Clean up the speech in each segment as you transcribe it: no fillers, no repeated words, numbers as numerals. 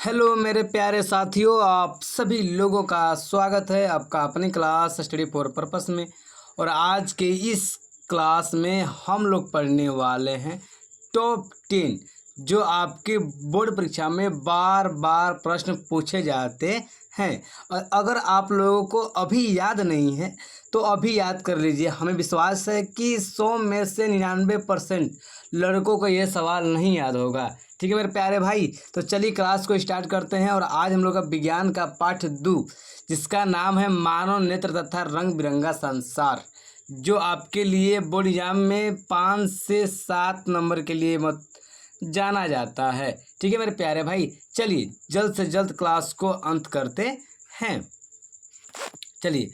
Hello मेरे प्यारे साथियों, आप सभी लोगों का स्वागत है आपका अपनी क्लास स्टडी फॉर पर्पस में। और आज के इस क्लास में हम लोग पढ़ने वाले हैं टॉप 10 जो आपके बोर्ड परीक्षा में बार बार प्रश्न पूछे जाते हैं। और अगर आप लोगों को अभी याद नहीं है तो अभी याद कर लीजिए। हमें विश्वास है कि 100 में से 99% लड़कों को ये सवाल नहीं याद होगा। ठीक है मेरे प्यारे भाई, तो चलिए क्लास को स्टार्ट करते हैं। और आज हम लोग का विज्ञान का पाठ 2 जिसका नाम है मानव नेत्र तथा रंग बिरंगा संसार, जो आपके लिए बोर्ड एग्जाम में 5 से 7 नंबर के लिए मत जाना जाता है। ठीक है मेरे प्यारे भाई, चलिए जल्द से जल्द क्लास को अंत करते हैं। चलिए,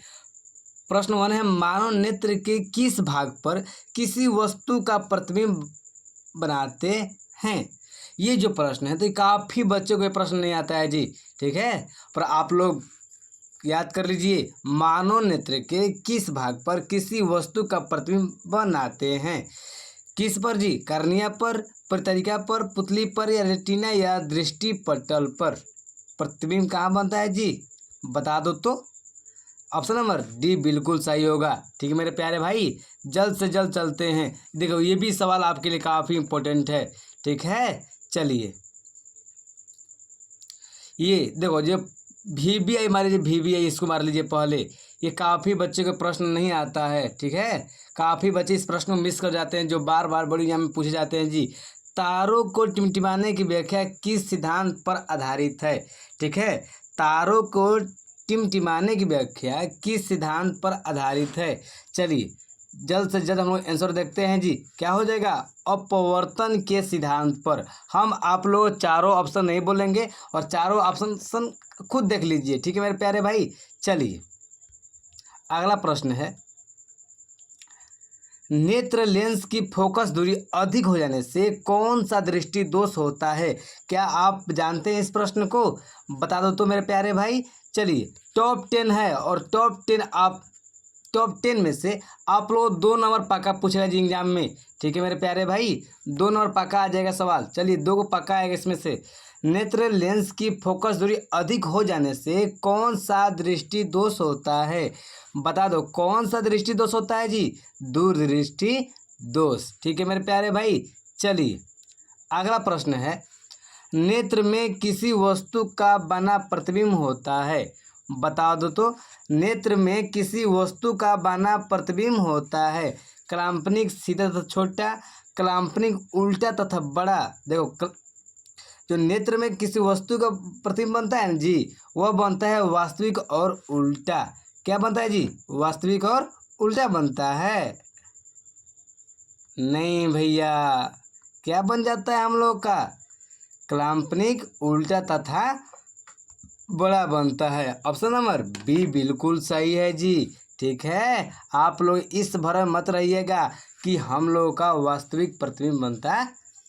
प्रश्न 1 है मानव नेत्र के किस भाग पर किसी वस्तु का प्रतिबिंब बनाते हैं। ये जो प्रश्न है तो काफ़ी बच्चों को ये प्रश्न नहीं आता है जी। ठीक है, पर आप लोग याद कर लीजिए, मानव नेत्र के किस भाग पर किसी वस्तु का प्रतिबिंब बनाते हैं। किस पर जी? कर्निया पर, परितरिका पर, पुतली पर, या रेटिना या दृष्टि पटल पर प्रतिबिंब कहाँ बनता है जी? बता दो तो। ऑप्शन नंबर डी बिल्कुल सही होगा। ठीक है मेरे प्यारे भाई, जल्द से जल्द चलते हैं। देखो ये भी सवाल आपके लिए काफ़ी इम्पोर्टेंट है। ठीक है, चलिए ये देखो, जो VBI मार लीजिए, VBI इसको मार लीजिए पहले। ये काफ़ी बच्चे को प्रश्न नहीं आता है। ठीक है, काफ़ी बच्चे इस प्रश्न को मिस कर जाते हैं जो बार बार बड़ी एग्जाम में पूछे जाते हैं जी। तारों को टिमटिमाने की व्याख्या किस सिद्धांत पर आधारित है। ठीक है, तारों को टिमटिमाने की व्याख्या किस सिद्धांत पर आधारित है। चलिए जल्द से जल्द हम लोग आंसर देखते हैं जी। क्या हो जाएगा? अपवर्तन के सिद्धांत पर। हम आप लोग चारों ऑप्शन नहीं बोलेंगे और चारों ऑप्शन खुद देख लीजिए। ठीक है मेरे प्यारे भाई, चलिए अगला प्रश्न है, नेत्र लेंस की फोकस दूरी अधिक हो जाने से कौन सा दृष्टि दोष होता है। क्या आप जानते हैं इस प्रश्न को? बता दो तो मेरे प्यारे भाई। चलिए टॉप 10 है और टॉप 10 में से आप लोग 2 नंबर पक्का पूछेगा जी एग्जाम में। ठीक है मेरे प्यारे भाई, 2 नंबर पक्का आ जाएगा सवाल। चलिए 2 को पक्का आएगा इसमें से। नेत्र लेंस की फोकस दूरी अधिक हो जाने से कौन सा दृष्टि दोष होता है। बता दो कौन सा दृष्टि दोष होता है जी? दूरदृष्टि दोष। ठीक है मेरे प्यारे भाई, चलिए अगला प्रश्न है, नेत्र में किसी वस्तु का बना प्रतिबिंब होता है। बता दो तो। नेत्र में किसी वस्तु का बना प्रतिबिंब होता है। काल्पनिक सीधा तथा छोटा, काल्पनिक उल्टा तथा बड़ा। देखो जो नेत्र में किसी वस्तु का प्रतिबिंब बनता है ना जी, वह बनता है वास्तविक और उल्टा। क्या बनता है जी? वास्तविक और उल्टा बनता है। नहीं भैया, क्या बन जाता है हम लोग का? काल्पनिक उल्टा तथा बड़ा बनता है। ऑप्शन नंबर बी बिल्कुल सही है जी। ठीक है, आप लोग इस भ्रम मत रहिएगा कि हम लोगों का वास्तविक प्रतिबिंब बनता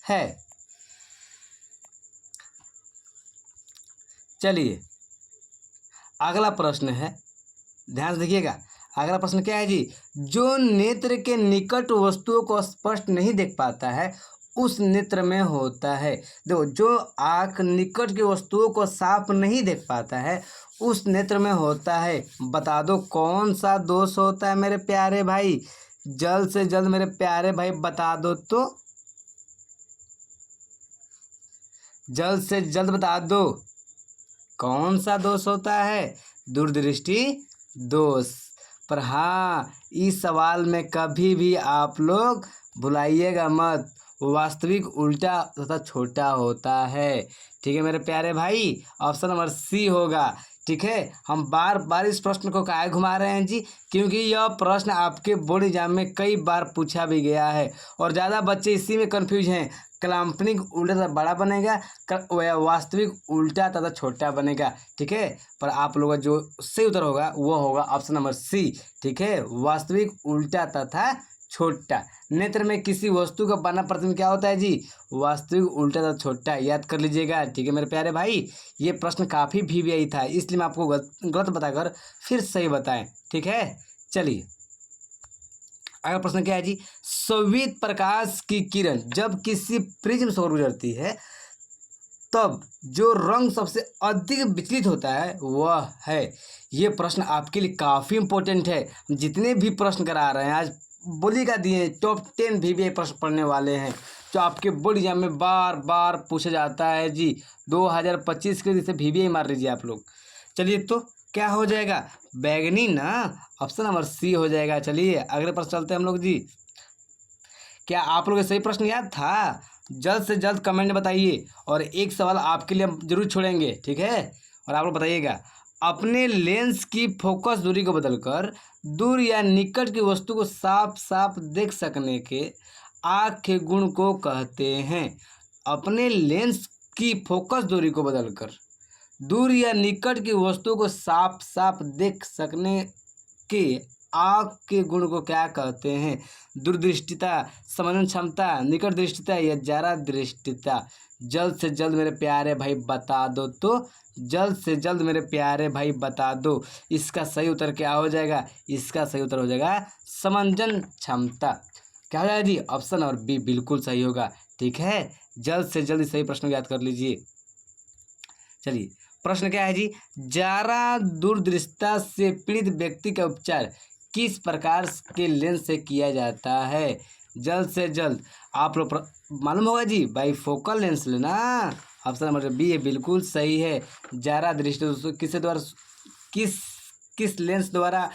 है। चलिए अगला प्रश्न है, ध्यान से देखिएगा। अगला प्रश्न क्या है जी? जो नेत्र के निकट वस्तुओं को स्पष्ट नहीं देख पाता है उस नेत्र में होता है। देखो जो आँख निकट की वस्तुओं को साफ नहीं देख पाता है उस नेत्र में होता है। बता दो कौन सा दोष होता है मेरे प्यारे भाई? जल्द से जल्द मेरे प्यारे भाई बता दो तो, जल्द से जल्द बता दो कौन सा दोष होता है? दूरदृष्टि दोष। पर हाँ, इस सवाल में कभी भी आप लोग भुलाइएगा मत, वास्तविक उल्टा तथा छोटा होता है। ठीक है मेरे प्यारे भाई, ऑप्शन नंबर सी होगा। ठीक है, हम बार बार इस प्रश्न को काहे घुमा रहे हैं जी? क्योंकि यह प्रश्न आपके बोर्ड एग्जाम में कई बार पूछा भी गया है और ज़्यादा बच्चे इसी में कंफ्यूज हैं। काल्पनिक उल्टा तथा बड़ा बनेगा, वास्तविक उल्टा तथा छोटा बनेगा। ठीक है, पर आप लोगों का जो सही उत्तर होगा वो होगा ऑप्शन नंबर सी। ठीक है, वास्तविक उल्टा तथा छोटा। नेत्र में किसी वस्तु का बना प्रतिबिंब क्या होता है जी? वास्तविक उल्टा तथा छोटा। याद कर लीजिएगा। ठीक है मेरे प्यारे भाई, ये प्रश्न काफ़ी VBI था इसलिए मैं आपको गलत बताकर फिर सही बताएं। ठीक है, चलिए अगला प्रश्न क्या है जी? श्वेत प्रकाश की किरण जब किसी प्रिज्म से गुजरती है तब जो रंग सबसे अधिक विचलित होता है वह है। ये प्रश्न आपके लिए काफ़ी इम्पोर्टेंट है। जितने भी प्रश्न करा रहे हैं आज बोलिएगा दिए टॉप 10 VBI प्रश्न पढ़ने वाले हैं जो आपके बोर्ड एग्जाम में बार बार पूछा जाता है जी। 2025 के जैसे VBI मार लीजिए आप लोग। चलिए तो क्या हो जाएगा, बैगनी ना, ऑप्शन नंबर सी हो जाएगा। चलिए अगले प्रश्न चलते हैं हम लोग जी। क्या आप लोग सही प्रश्न याद था? जल्द से जल्द कमेंट में बताइए और एक सवाल आपके लिए हम जरूर छोड़ेंगे, ठीक है। और आप लोग बताइएगा, अपने लेंस की फोकस दूरी को बदलकर दूर या निकट की वस्तु को साफ साफ देख सकने के आँख के गुण को कहते हैं। अपने लेंस की फोकस दूरी को बदलकर दूर या निकट की वस्तु को साफ साफ देख सकने के आँख के गुण को क्या कहते हैं? दूरदृष्टिता, समझन क्षमता, निकट दृष्टिता या ज़्यादा दृष्टिता? जल्द से जल्द मेरे प्यारे भाई बता दो तो, जल्द से जल्द मेरे प्यारे भाई बता दो। इसका सही उत्तर क्या हो जाएगा? इसका सही उत्तर हो जाएगा समंजन क्षमता। क्या हो जाएगा जी? ऑप्शन और बी बिल्कुल सही होगा, ठीक है। जल्द से जल्द सही प्रश्न याद कर लीजिए। चलिए प्रश्न क्या है जी, ज़्यादा दूरदृष्टिता से पीड़ित व्यक्ति का उपचार किस प्रकार के लेंस से किया जाता है? जल्द से जल्द आप लोग मालूम होगा जी, बाईफोकल लेंस लेना। ऑप्शन नंबर बी है बिल्कुल सही है। ज़्यादा दृष्टि किसके द्वारा, किस लेंस द्वारा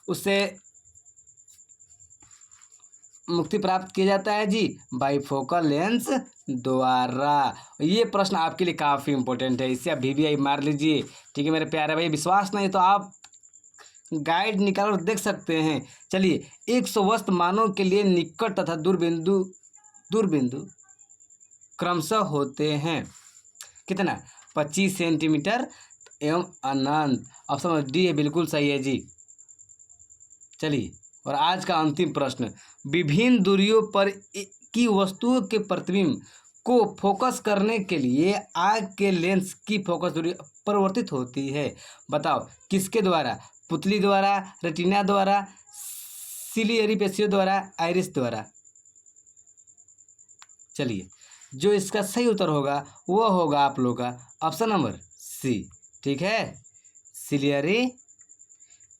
उससे मुक्ति प्राप्त किया जाता है जी? बाईफोकल लेंस द्वारा। ये प्रश्न आपके लिए काफ़ी इंपॉर्टेंट है, इससे आप VBI मार लीजिए, ठीक है मेरे प्यारे भाई। विश्वास नहीं तो आप गाइड निकाल और देख सकते हैं। चलिए 100 वस्तु मानव के लिए निकट तथा दूरबिंदु क्रमशः होते हैं कितना? 25 सेंटीमीटर एवं अनंत। ऑप्शन डी है बिल्कुल सही है जी। चलिए और आज का अंतिम प्रश्न, विभिन्न दूरियों पर की वस्तुओं के प्रतिबिंब को फोकस करने के लिए आँख के लेंस की फोकस दूरी परिवर्तित होती है। बताओ किसके द्वारा? पुतली द्वारा, रेटिना द्वारा, सिलियरी पेशियों द्वारा, आइरिस द्वारा? चलिए जो इसका सही उत्तर होगा वो होगा आप लोग का ऑप्शन नंबर सी, ठीक है, सिलियरी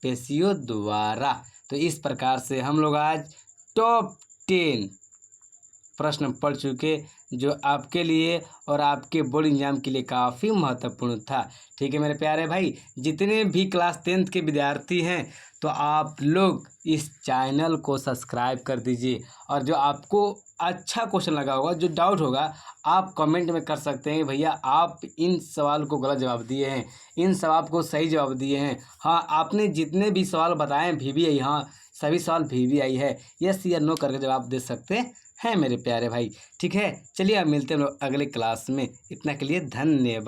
पेशियों द्वारा। तो इस प्रकार से हम लोग आज टॉप 10 प्रश्न पढ़ चुके जो आपके लिए और आपके बोर्ड एग्जाम के लिए काफ़ी महत्वपूर्ण था, ठीक है मेरे प्यारे भाई। जितने भी क्लास 10th के विद्यार्थी हैं तो आप लोग इस चैनल को सब्सक्राइब कर दीजिए और जो आपको अच्छा क्वेश्चन लगा होगा, जो डाउट होगा, आप कमेंट में कर सकते हैं भैया आप इन सवाल को गलत जवाब दिए हैं, इन सवाल को सही जवाब दिए हैं। हाँ आपने जितने भी सवाल बताए VBI, हाँ सभी सवाल VBI है, यस या नो करके जवाब दे सकते हैं मेरे प्यारे भाई, ठीक है। चलिए अब मिलते हैं हम लोग अगले क्लास में। इतना के लिए धन्यवाद।